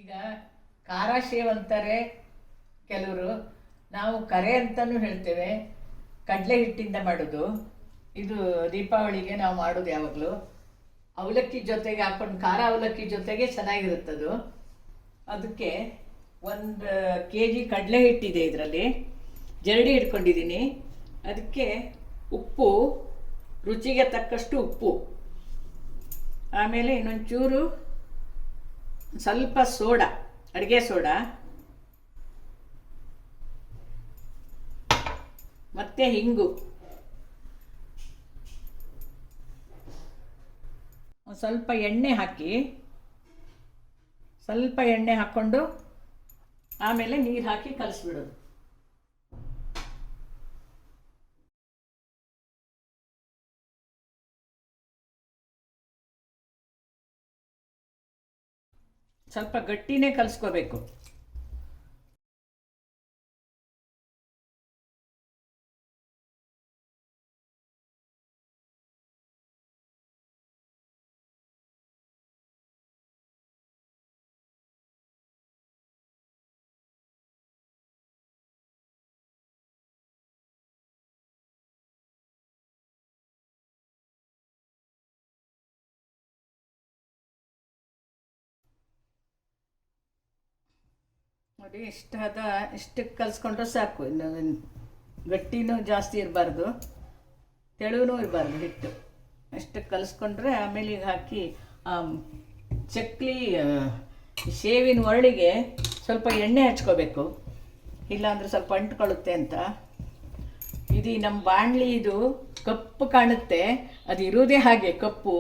ಈಗ ಖಾರ ಶೇವ್ ಅಂತಾರೆ ಕೆಲವರು, ನಾವು ಕರೆ ಅಂತಲೂ ಹೇಳ್ತೇವೆ. ಕಡಲೆ ಹಿಟ್ಟಿಂದ ಮಾಡೋದು ಇದು. ದೀಪಾವಳಿಗೆ ನಾವು ಮಾಡೋದು ಯಾವಾಗಲೂ ಅವಲಕ್ಕಿ ಜೊತೆಗೆ ಹಾಕೊಂಡು, ಖಾರ ಅವಲಕ್ಕಿ ಜೊತೆಗೆ ಚೆನ್ನಾಗಿರುತ್ತದು. ಅದಕ್ಕೆ 1 kg ಕಡಲೆ ಹಿಟ್ಟಿದೆ, ಇದರಲ್ಲಿ ಜರಡಿ ಇಟ್ಕೊಂಡಿದ್ದೀನಿ. ಅದಕ್ಕೆ ಉಪ್ಪು, ರುಚಿಗೆ ತಕ್ಕಷ್ಟು ಉಪ್ಪು, ಆಮೇಲೆ ಇನ್ನೊಂಚೂರು ಸ್ವಲ್ಪ ಸೋಡಾ, ಅಡುಗೆ ಸೋಡಾ, ಮತ್ತು ಹಿಂಗು, ಸ್ವಲ್ಪ ಎಣ್ಣೆ ಹಾಕಿ, ಸ್ವಲ್ಪ ಎಣ್ಣೆ ಹಾಕ್ಕೊಂಡು ಆಮೇಲೆ ನೀರು ಹಾಕಿ ಕಲಿಸ್ಬಿಡೋದು. ಸ್ವಲ್ಪ ಗಟ್ಟಿನೇ ಕಲಿಸ್ಕೋಬೇಕು. ನೋಡಿ, ಇಷ್ಟಕ್ಕೆ ಕಲಿಸ್ಕೊಂಡ್ರೆ ಸಾಕು. ಇನ್ನು ಗಟ್ಟಿನೂ ಜಾಸ್ತಿ ಇರಬಾರ್ದು, ತೆಳುವೂ ಇರಬಾರ್ದು ಹಿಟ್ಟು. ಇಷ್ಟಕ್ಕೆ ಕಲಿಸ್ಕೊಂಡ್ರೆ ಆಮೇಲೆ ಈಗ ಹಾಕಿ ಚಕ್ಲಿ ಶೇವಿನ ಒರಳಿಗೆ ಸ್ವಲ್ಪ ಎಣ್ಣೆ ಹಚ್ಕೋಬೇಕು, ಇಲ್ಲಾಂದರೆ ಸ್ವಲ್ಪ ಅಂಟ್ಕೊಳ್ಳುತ್ತೆ ಅಂತ. ಇದು ನಮ್ಮ ಬಾಣಲಿ, ಇದು ಕಪ್ಪು ಕಾಣುತ್ತೆ, ಅದು ಇರೋದೇ ಹಾಗೆ ಕಪ್ಪು.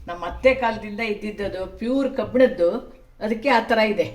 ನಮ್ಮ ಅತ್ತೆ ಕಾಲದಿಂದ ಇದ್ದಿದ್ದದು, ಪ್ಯೂರ್ ಕಬ್ಬಿಣದ್ದು, ಅದಕ್ಕೆ ಆ ಥರ ಇದೆ.